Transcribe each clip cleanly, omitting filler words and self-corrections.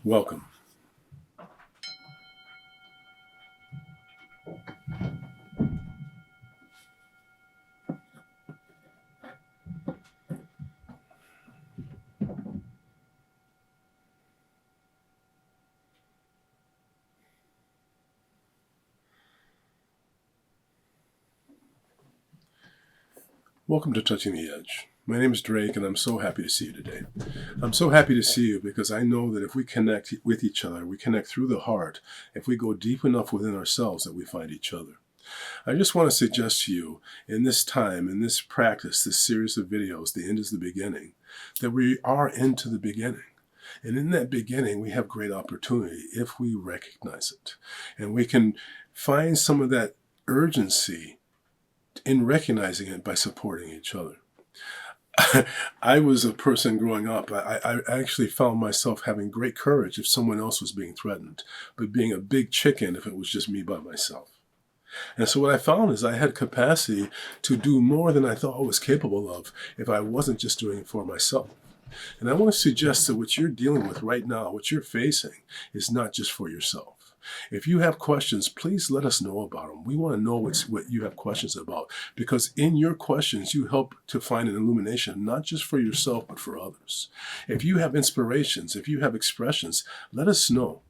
Welcome. Welcome to Touching the Edge. My name is Drake, and I'm so happy to see you today. I'm so happy to see you because I know that if we connect with each other, we connect through the heart. If we go deep enough within ourselves, that we find each other. I just want to suggest to you, in this time, in this practice, this series of videos, the end is the beginning, that we are into the beginning. And in that beginning, we have great opportunity if we recognize it. And we can find some of that urgency in recognizing it by supporting each other. I was a person growing up, I actually found myself having great courage if someone else was being threatened, but being a big chicken if it was just me by myself. And so what I found is I had capacity to do more than I thought I was capable of if I wasn't just doing it for myself. And I want to suggest that what you're dealing with right now, what you're facing, is not just for yourself. If you have questions, please let us know about them. We want to know what you have questions about, because in your questions, you help to find an illumination, not just for yourself, but for others. If you have inspirations, if you have expressions, let us know.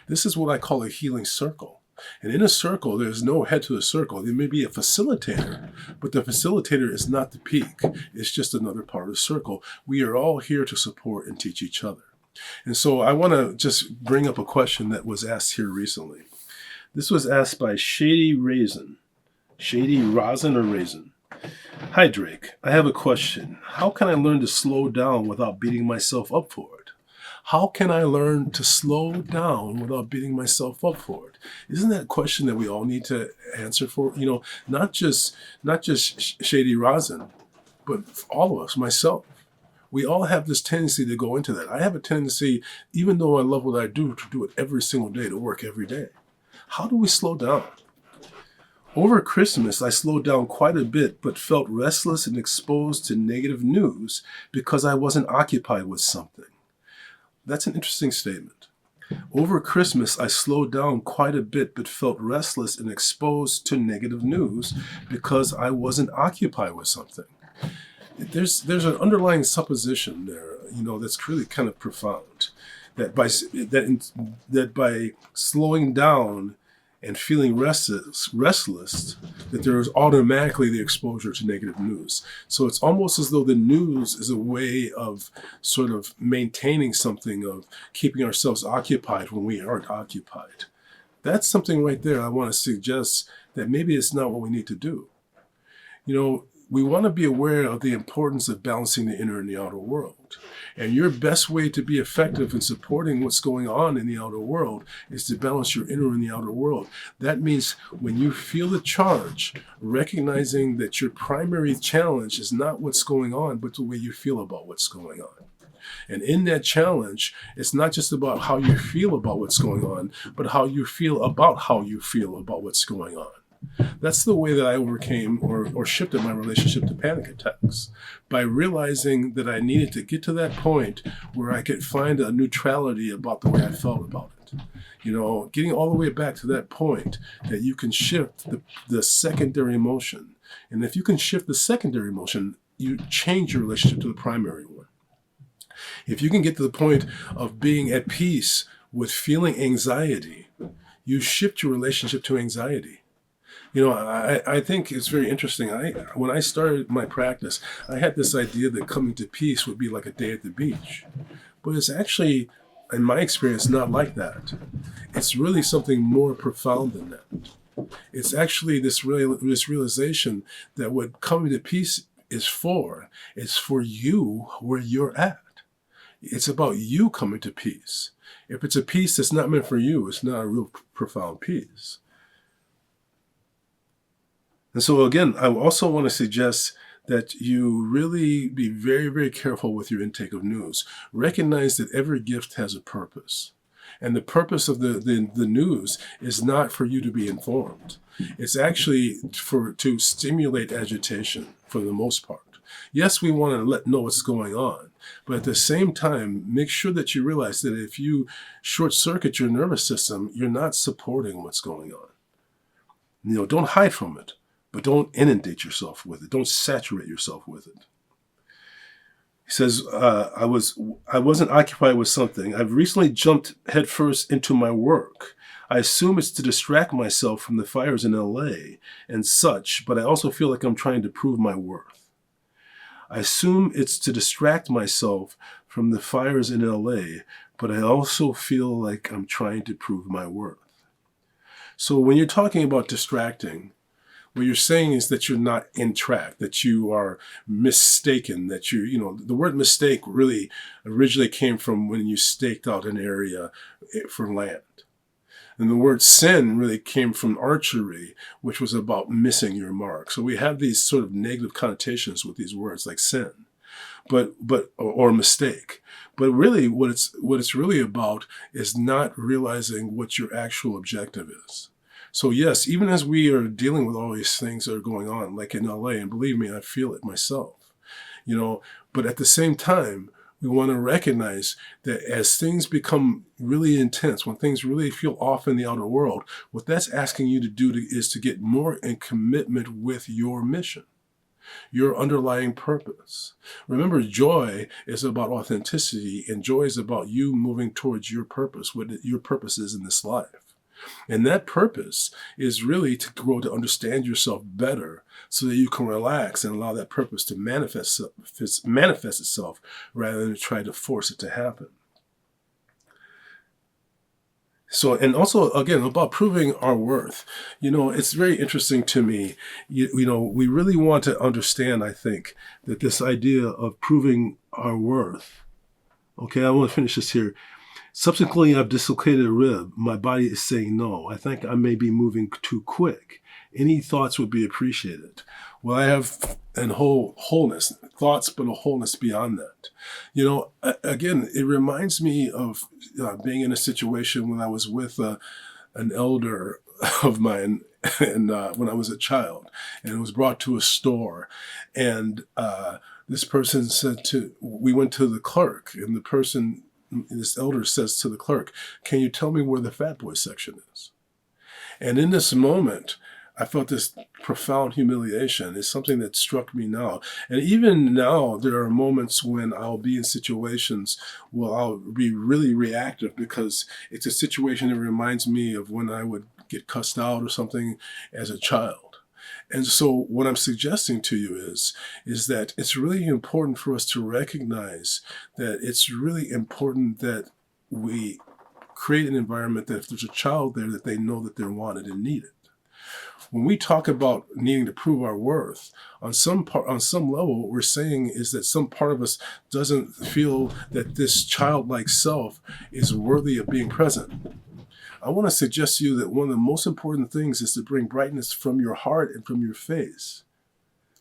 This is what I call a healing circle. And in a circle, there's no head to the circle. There may be a facilitator, but the facilitator is not the peak. It's just another part of the circle. We are all here to support and teach each other. And so I want to just bring up a question that was asked here recently. This was asked by Shady Raisin. Shady Rosin or Raisin? Hi, Drake. I have a question. How can I learn to slow down without beating myself up for it? How can I learn to slow down without beating myself up for it? Isn't that a question that we all need to answer for? Not just Shady Rosin, but all of us, myself. We all have this tendency to go into that. I have a tendency, even though I love what I do, to do it every single day, to work every day. How do we slow down? Over Christmas, I slowed down quite a bit, but felt restless and exposed to negative news because I wasn't occupied with something. That's an interesting statement. Over Christmas, I slowed down quite a bit, but felt restless and exposed to negative news because I wasn't occupied with something. There's an underlying supposition there, that's really kind of profound. That by slowing down and feeling restless, that there is automatically the exposure to negative news. So it's almost as though the news is a way of sort of maintaining something, of keeping ourselves occupied when we aren't occupied. That's something right there I want to suggest that maybe it's not what we need to do. We want to be aware of the importance of balancing the inner and the outer world. And your best way to be effective in supporting what's going on in the outer world is to balance your inner and the outer world. That means when you feel the charge, recognizing that your primary challenge is not what's going on, but the way you feel about what's going on. And in that challenge, it's not just about how you feel about what's going on, but how you feel about how you feel about what's going on. That's the way that I overcame or shifted my relationship to panic attacks, by realizing that I needed to get to that point where I could find a neutrality about the way I felt about it. Getting all the way back to that point that you can shift the secondary emotion. And if you can shift the secondary emotion, you change your relationship to the primary one. If you can get to the point of being at peace with feeling anxiety, you shift your relationship to anxiety. I think it's very interesting. When I started my practice, I had this idea that coming to peace would be like a day at the beach. But it's actually, in my experience, not like that. It's really something more profound than that. It's actually this realization that what coming to peace is for you where you're at. It's about you coming to peace. If it's a peace that's not meant for you, it's not a real profound peace. And so again, I also want to suggest that you really be very, very careful with your intake of news. Recognize that every gift has a purpose. And the purpose of the news is not for you to be informed. It's actually to stimulate agitation for the most part. Yes, we want to know what's going on, But at the same time, make sure that you realize that if you short circuit your nervous system, you're not supporting what's going on. Don't hide from it, but don't inundate yourself with it. Don't saturate yourself with it. He says, I wasn't occupied with something. I've recently jumped headfirst into my work. I assume it's to distract myself from the fires in LA and such, but I also feel like I'm trying to prove my worth. I assume it's to distract myself from the fires in LA, but I also feel like I'm trying to prove my worth. So when you're talking about distracting, what you're saying is that you're not in track, that you are mistaken, that the word mistake really originally came from when you staked out an area for land. And the word sin really came from archery, which was about missing your mark. So we have these sort of negative connotations with these words like sin, or mistake. But really what it's really about is not realizing what your actual objective is. So yes, even as we are dealing with all these things that are going on, like in LA, and believe me, I feel it myself, but at the same time, we want to recognize that as things become really intense, when things really feel off in the outer world, what that's asking you to do is to get more in commitment with your mission, your underlying purpose. Remember, joy is about authenticity, and joy is about you moving towards your purpose, what your purpose is in this life. And that purpose is really to grow to understand yourself better so that you can relax and allow that purpose to manifest itself rather than try to force it to happen. So, and also, again, about proving our worth, it's very interesting to me. We really want to understand, I think, that this idea of proving our worth. Okay, I want to finish this here. Subsequently, I've dislocated a rib. My body is saying no. I think I may be moving too quick. Any thoughts would be appreciated. Well, I have wholeness, thoughts, but a wholeness beyond that. Again, it reminds me of being in a situation when I was with an elder of mine, and when I was a child, and it was brought to a store, and this person we went to the clerk, and this elder says to the clerk, "Can you tell me where the Fat Boy section is?" And in this moment, I felt this profound humiliation. It's something that struck me now. And even now, there are moments when I'll be in situations where I'll be really reactive because it's a situation that reminds me of when I would get cussed out or something as a child. And so what I'm suggesting to you is that it's really important for us to recognize that it's really important that we create an environment that if there's a child there, that they know that they're wanted and needed. When we talk about needing to prove our worth, on some level, what we're saying is that some part of us doesn't feel that this childlike self is worthy of being present. I want to suggest to you that one of the most important things is to bring brightness from your heart and from your face.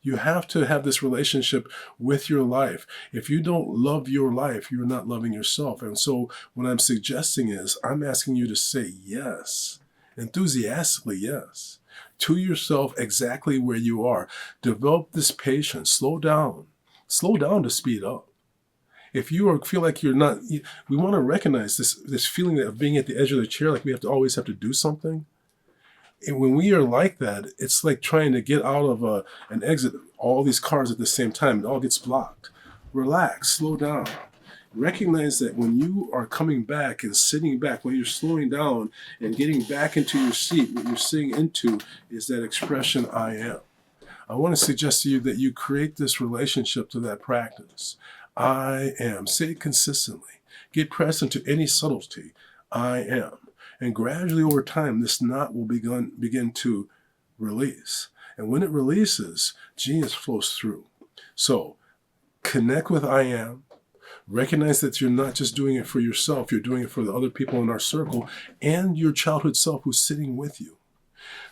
You have to have this relationship with your life. If you don't love your life, you're not loving yourself. And so what I'm suggesting is I'm asking you to say yes, enthusiastically yes, to yourself exactly where you are. Develop this patience. Slow down to speed up. If you feel like you're not, we want to recognize this feeling of being at the edge of the chair, like we always have to do something. And when we are like that, it's like trying to get out of an exit, all these cars at the same time, it all gets blocked. Relax, slow down. Recognize that when you are coming back and sitting back, when you're slowing down and getting back into your seat, what you're sitting into is that expression, I am. I want to suggest to you that you create this relationship to that practice. I am. Say it consistently. Get present to any subtlety. I am. And gradually over time, this knot will begin to release. And when it releases, genius flows through. So connect with I am. Recognize that you're not just doing it for yourself. You're doing it for the other people in our circle and your childhood self who's sitting with you.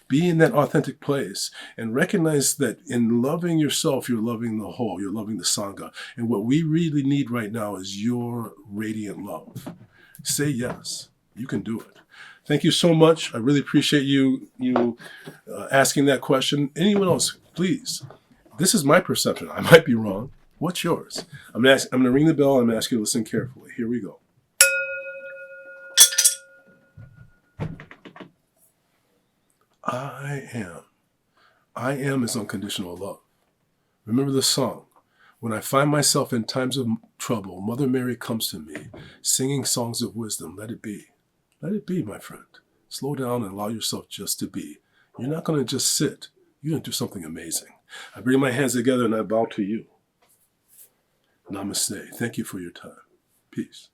Be in that authentic place and recognize that in loving yourself, you're loving the whole, you're loving the Sangha. And what we really need right now is your radiant love. Say yes, you can do it. Thank you so much. I really appreciate you asking that question. Anyone else, please. This is my perception. I might be wrong. What's yours? I'm going to ring the bell. I'm going to ask you to listen carefully. Here we go. I am. I am is unconditional love. Remember the song. When I find myself in times of trouble, Mother Mary comes to me, singing songs of wisdom. Let it be. Let it be, my friend. Slow down and allow yourself just to be. You're not going to just sit. You're going to do something amazing. I bring my hands together and I bow to you. Namaste. Thank you for your time. Peace.